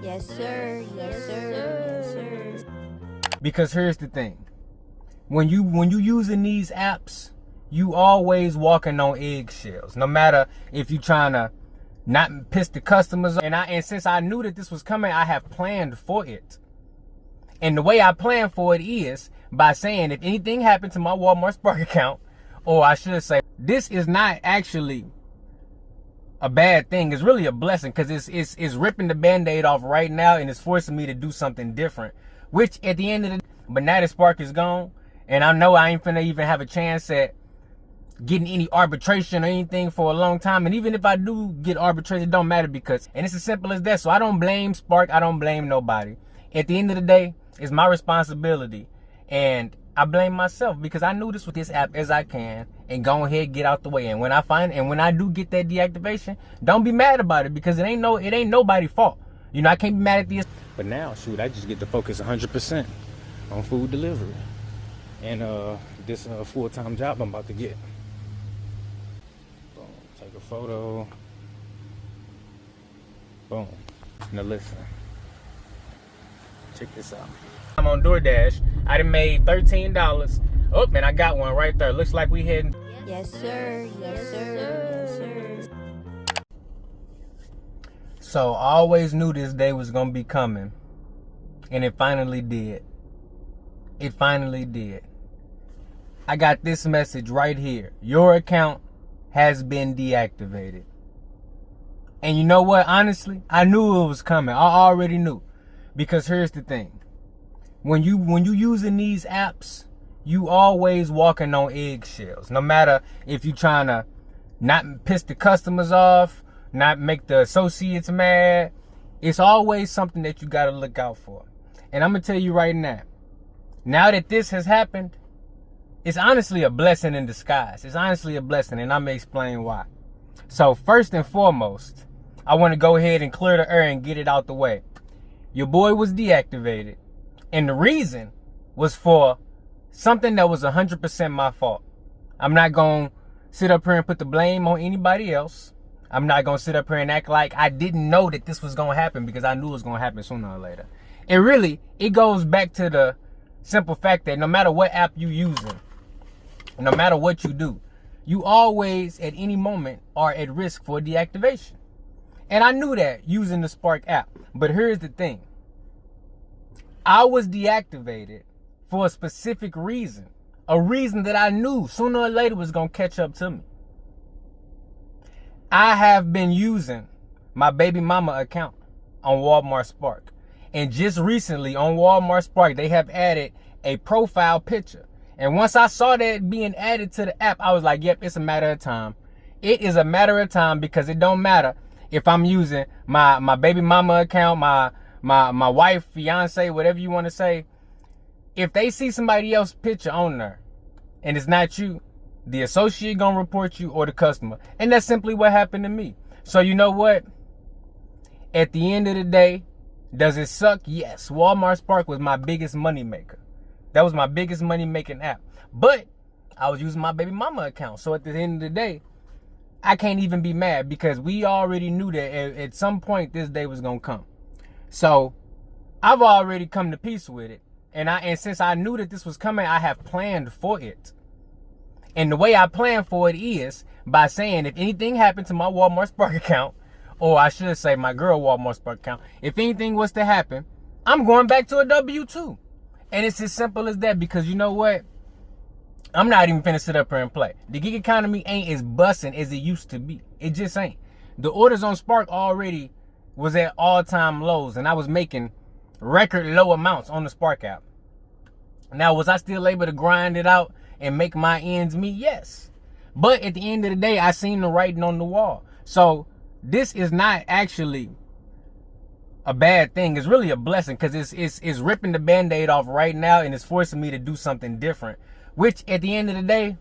Yes, sir. Yes, sir. Yes, sir. Because here's the thing. When you using these apps, you always walking on eggshells. No matter if you trying to not piss the customers off. And since I knew that this was coming, I have planned for it. And the way I plan for it is by saying if anything happened to my Walmart Spark account, or I should say, this is not actually a bad thing. It's really a blessing because it's ripping the Band-Aid off right now and it's forcing me to do something different. Which at the end of the day, but now the Spark is gone, and I know I ain't finna even have a chance at getting any arbitration or anything for a long time. And even if I do get arbitration, it don't matter because, and it's as simple as that. So I don't blame Spark. I don't blame nobody. At the end of the day, it's my responsibility. And I blame myself because I knew this with this app as I can and go ahead and get out the way. And when I do get that deactivation, don't be mad about it because it ain't nobody's fault. You know, I can't be mad at this. But now, shoot, I just get to focus 100% on food delivery and this full-time job I'm about to get. Boom, take a photo. Boom. Now listen. Check this out. I'm on DoorDash. I done made $13. Oh, man, I got one right there. Looks like we heading. Yes, sir. Yes, sir. Yes, sir. So I always knew this day was gonna be coming, and it finally did. It finally did. I got this message right here. Your account has been deactivated. And you know what? Honestly, I knew it was coming. I already knew. Because here's the thing. When you using these apps, you always walking on eggshells. No matter if you trying to not piss the customers off, not make the associates mad, it's always something that you got to look out for. And I'm going to tell you right now that this has happened, it's honestly a blessing in disguise. It's honestly a blessing, and I'm going to explain why. So first and foremost, I want to go ahead and clear the air and get it out the way. Your boy was deactivated, and the reason was for something that was 100% my fault. I'm not going to sit up here and put the blame on anybody else. I'm not going to sit up here and act like I didn't know that this was going to happen because I knew it was going to happen sooner or later. It goes back to the simple fact that no matter what app you using, no matter what you do, you always at any moment are at risk for deactivation. And I knew that using the Spark app. But here's the thing. I was deactivated for a specific reason. A reason that I knew sooner or later was going to catch up to me. I have been using my baby mama account on Walmart Spark. And just recently on Walmart Spark, they have added a profile picture. And once I saw that being added to the app, I was like, yep, it's a matter of time. It is a matter of time because it don't matter if I'm using my baby mama account, my wife, fiance, whatever you want to say. If they see somebody else's picture on there and it's not you, the associate gonna report you or the customer. And that's simply what happened to me. So you know what? At the end of the day, does it suck? Yes. Walmart Spark was my biggest money maker. That was my biggest money making app. But I was using my baby mama account. So at the end of the day, I can't even be mad because we already knew that at some point this day was gonna come. So I've already come to peace with it. And since I knew that this was coming, I have planned for it. And the way I plan for it is by saying if anything happened to my Walmart Spark account, or I should say my girl Walmart Spark account, if anything was to happen, I'm going back to a W-2. And it's as simple as that because you know what? I'm not even finna sit up here and play. The gig economy ain't as busting as it used to be. It just ain't. The orders on Spark already was at all-time lows, and I was making record low amounts on the Spark app. Now, was I still able to grind it out and make my ends meet? Yes. But at the end of the day, I seen the writing on the wall. So this is not actually a bad thing. It's really a blessing because it's ripping the Band-Aid off right now and it's forcing me to do something different. Which at the end of the day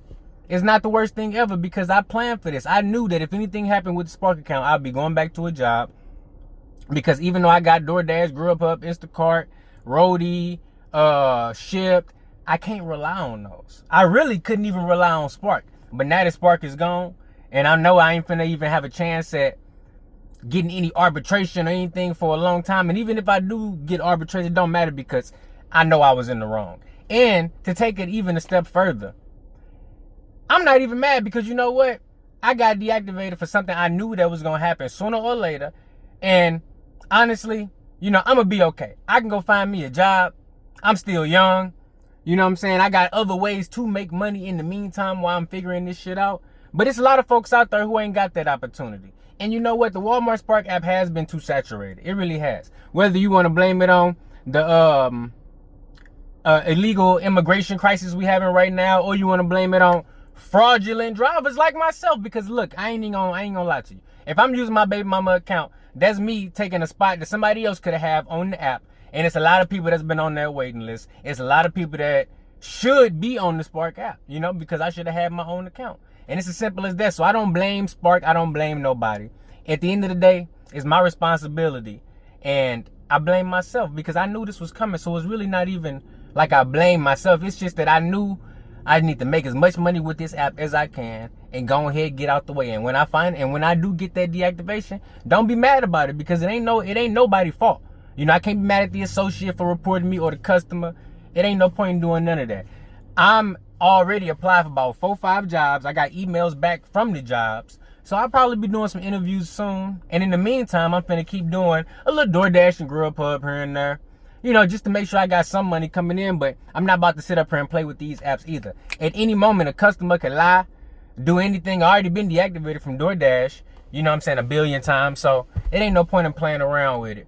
is not the worst thing ever because I planned for this. I knew that if anything happened with the Spark account, I'd be going back to a job. Because even though I got DoorDash, Grubhub, Instacart, Roadie, Shipped, I can't rely on those. I really couldn't even rely on Spark. But now that Spark is gone, and I know I ain't finna even have a chance at getting any arbitration or anything for a long time. And even if I do get arbitration, it don't matter because I know I was in the wrong. And to take it even a step further, I'm not even mad because you know what? I got deactivated for something I knew that was going to happen sooner or later. And honestly, I'm going to be okay. I can go find me a job. I'm still young. You know what I'm saying? I got other ways to make money in the meantime while I'm figuring this shit out. But it's a lot of folks out there who ain't got that opportunity. And you know what? The Walmart Spark app has been too saturated. It really has. Whether you want to blame it on the illegal immigration crisis we having right now, or you want to blame it on fraudulent drivers like myself. Because look, I ain't gonna lie to you. If I'm using my baby mama account, that's me taking a spot that somebody else could have on the app. And it's a lot of people that's been on that waiting list. It's a lot of people that should be on the Spark app, because I should have had my own account. And it's as simple as that. So I don't blame Spark. I don't blame nobody. At the end of the day, it's my responsibility. And I blame myself because I knew this was coming. So it's really not even like I blame myself. It's just that I knew I need to make as much money with this app as I can and go ahead and get out the way. And when I do get that deactivation, don't be mad about it because it ain't nobody's fault. I can't be mad at the associate for reporting me or the customer. It ain't no point in doing none of that. I'm already applied for about 4 or 5 jobs. I got emails back from the jobs. So I'll probably be doing some interviews soon. And in the meantime, I'm finna keep doing a little DoorDash and Grubhub here and there. Just to make sure I got some money coming in. But I'm not about to sit up here and play with these apps either. At any moment, a customer could lie, do anything. I already been deactivated from DoorDash, a billion times. So it ain't no point in playing around with it.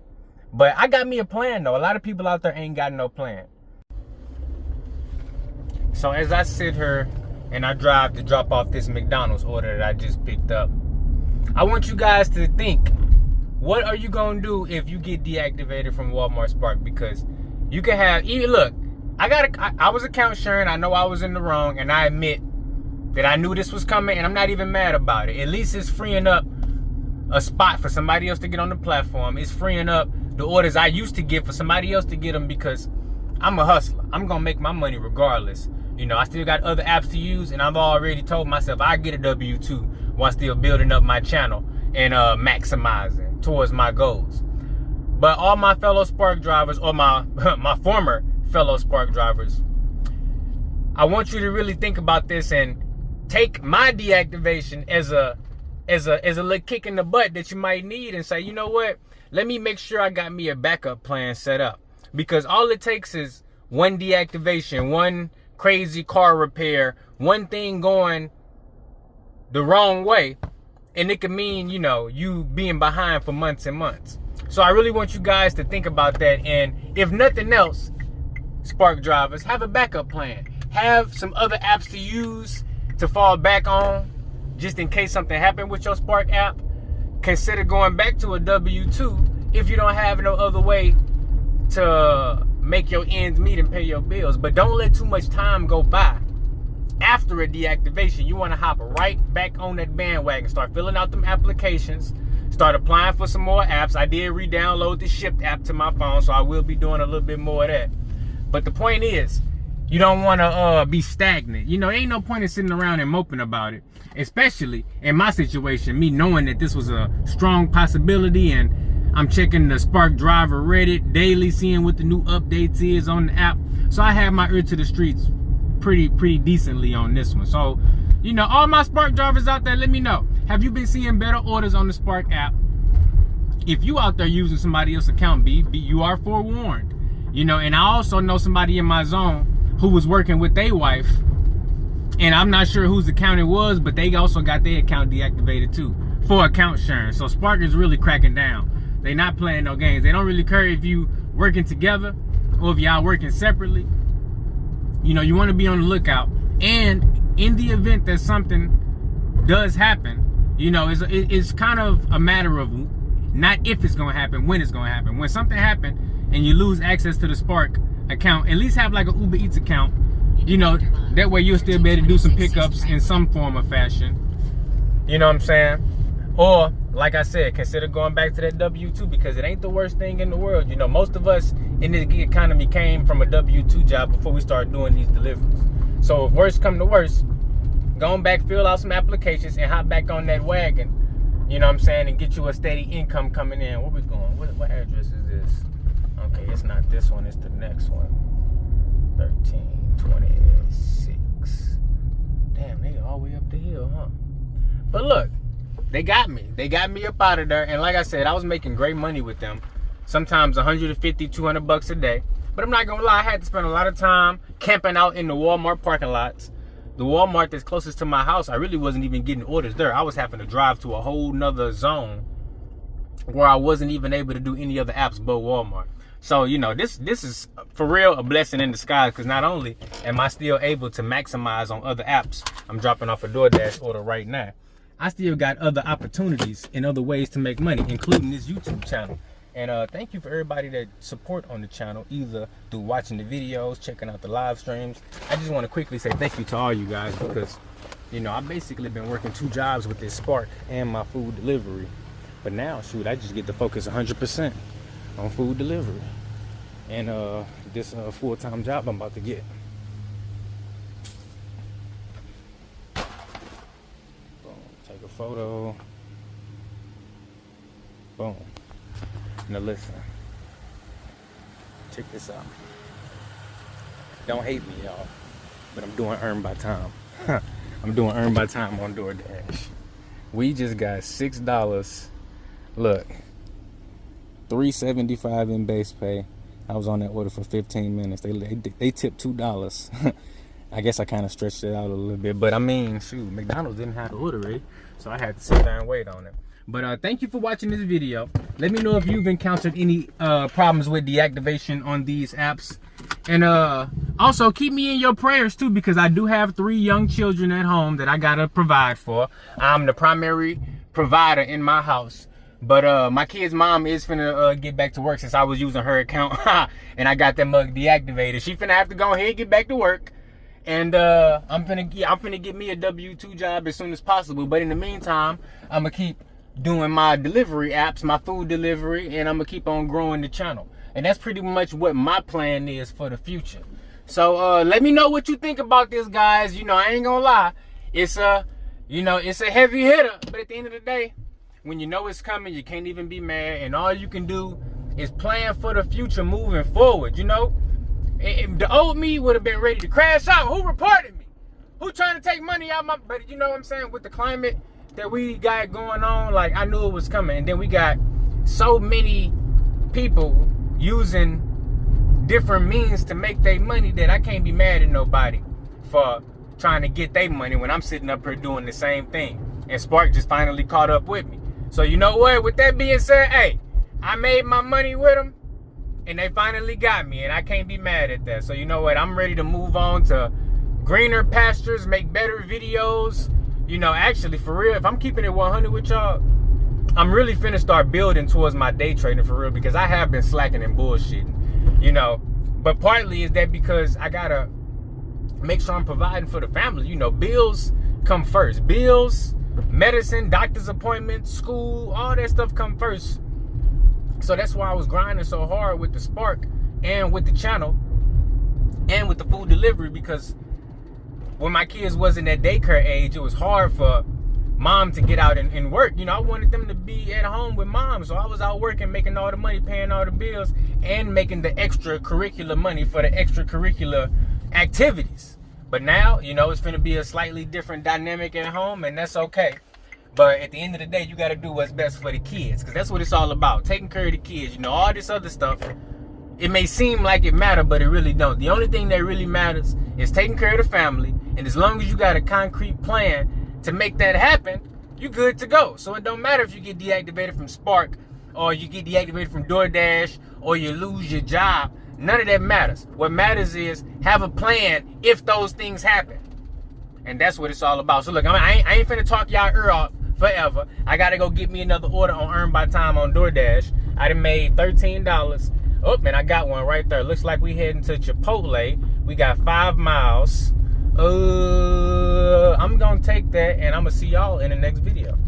But I got me a plan, though. A lot of people out there ain't got no plan. So as I sit here and I drive to drop off this McDonald's order that I just picked up, I want you guys to think, what are you going to do if you get deactivated from Walmart Spark? Because you can have, look, I was account sharing. I know I was in the wrong, and I admit that I knew this was coming, and I'm not even mad about it. At least it's freeing up a spot for somebody else to get on the platform. It's freeing up the orders I used to get for somebody else to get them because I'm a hustler. I'm going to make my money regardless. I still got other apps to use, and I've already told myself I get a W-2 while still building up my channel and maximizing towards my goals. But all my fellow Spark drivers, or my former fellow Spark drivers, I want you to really think about this and take my deactivation as a little kick in the butt that you might need and say, you know what? Let me make sure I got me a backup plan set up. Because all it takes is one deactivation, one crazy car repair, one thing going the wrong way, and it could mean, you being behind for months and months. So I really want you guys to think about that. And if nothing else, Spark drivers, have a backup plan. Have some other apps to use to fall back on just in case something happened with your Spark app. Consider going back to a W-2 if you don't have no other way to make your ends meet and pay your bills. But don't let too much time go by after a deactivation. You want to hop right back on that bandwagon. Start filling out them applications. Start applying for some more apps. I did re-download the Shipped app to my phone, so I will be doing a little bit more of that. But the point is, you don't want to be stagnant. Ain't no point in sitting around and moping about it. Especially in my situation, me knowing that this was a strong possibility, and I'm checking the Spark Driver Reddit daily, seeing what the new updates is on the app. So I have my ear to the streets pretty decently on this one. So, all my Spark drivers out there, let me know. Have you been seeing better orders on the Spark app? If you out there using somebody else's account, you are forewarned. And I also know somebody in my zone who was working with their wife, and I'm not sure whose account it was, but they also got their account deactivated too for account sharing. So Spark is really cracking down. They not playing no games. They don't really care if you working together or if y'all working separately. You want to be on the lookout. And in the event that something does happen, it's kind of a matter of not if it's going to happen, when it's going to happen. When something happened and you lose access to the Spark account, at least have like an Uber Eats account. That way you'll still be able to do some pickups in some form or fashion. You know what I'm saying? Or, like I said, consider going back to that W-2 because it ain't the worst thing in the world. Most of us in this gig economy came from a W-2 job before we started doing these deliveries. So if worst come to worst, go back, fill out some applications, and hop back on that wagon You know what I'm saying? And get you a steady income coming in. Where we going? What address is this? Okay, it's not this one. It's the next one. 1326. Damn, they all the way up the hill, huh? But look, they got me. They got me up out of there. And like I said, I was making great money with them. Sometimes 150, 200 bucks a day. But I'm not gonna lie, I had to spend a lot of time camping out in the Walmart parking lots. The Walmart that's closest to my house, I really wasn't even getting orders there. I was having to drive to a whole nother zone where I wasn't even able to do any other apps but Walmart. So, you know, this is for real a blessing in disguise, because not only am I still able to maximize on other apps, I'm dropping off a DoorDash order right now, I still got other opportunities and other ways to make money, including this YouTube channel. And thank you for everybody that support on the channel, either through watching the videos, checking out the live streams. I just want to quickly say thank you to all you guys, because, you know, I've basically been working 2 jobs with this Spark and my food delivery. But now, shoot, I just get to focus 100% on food delivery and this full-time job I'm about to get. Boom, take a photo. Boom. Now listen, check this out. Don't hate me, y'all, but I'm doing earn by time. I'm doing earn by time on DoorDash. We just got $6. Look, $3.75 in base pay. I was on that order for 15 minutes. They tipped $2. I guess I kind of stretched it out a little bit, but I mean, shoot, McDonald's didn't have the order ready, so I had to sit there and wait on it. But thank you for watching this video. Let me know if you've encountered any problems with deactivation on these apps. And also keep me in your prayers too, because I do have 3 young children at home that I gotta provide for. I'm the primary provider in my house. But my kid's mom is finna get back to work, since I was using her account and I got that mug deactivated. She finna have to go ahead and get back to work. And I'm finna get me a W-2 job as soon as possible. But in the meantime, I'm gonna keep doing my delivery apps, my food delivery, and I'm gonna keep on growing the channel. And that's pretty much what my plan is for the future. So let me know what you think about this, guys. You know, I ain't gonna lie, it's a heavy hitter, but at the end of the day, when you know it's coming, you can't even be mad, and all you can do is plan for the future moving forward. You know, if the old me would have been ready to crash out. Who reported me? Who trying to take money out my, but you know what I'm saying, with the climate that we got going on, like, I knew it was coming. And then we got so many people using different means to make their money that I can't be mad at nobody for trying to get their money when I'm sitting up here doing the same thing. And Spark just finally caught up with me. So you know what, with that being said, hey, I made my money with them and they finally got me, and I can't be mad at that. So you know what, I'm ready to move on to greener pastures, make better videos. You know, actually, for real, if I'm keeping it 100 with y'all, I'm really finna start building towards my day trading for real, because I have been slacking and bullshitting, you know. But partly is that because I gotta make sure I'm providing for the family. You know, bills come first. Bills, medicine, doctor's appointments, school, all that stuff come first. So that's why I was grinding so hard with the Spark and with the channel and with the food delivery, because when my kids wasn't at daycare age, it was hard for mom to get out and work. You know, I wanted them to be at home with mom, so I was out working, making all the money, paying all the bills, and making the extracurricular money for the extracurricular activities. But now, you know, it's going to be a slightly different dynamic at home, and that's okay. But at the end of the day, you got to do what's best for the kids, because that's what it's all about, taking care of the kids. You know, all this other stuff, it may seem like it matters, but it really don't. The only thing that really matters is taking care of the family. And as long as you got a concrete plan to make that happen, you're good to go. So it don't matter if you get deactivated from Spark, or you get deactivated from DoorDash, or you lose your job. None of that matters. What matters is have a plan if those things happen. And that's what it's all about. So look, I ain't finna talk y'all ear off forever. I gotta go get me another order on Earn by Time on DoorDash. I done made $13. Oh, man, I got one right there. Looks like we heading to Chipotle. We got 5 miles. I'm gonna take that, and I'm gonna see y'all in the next video.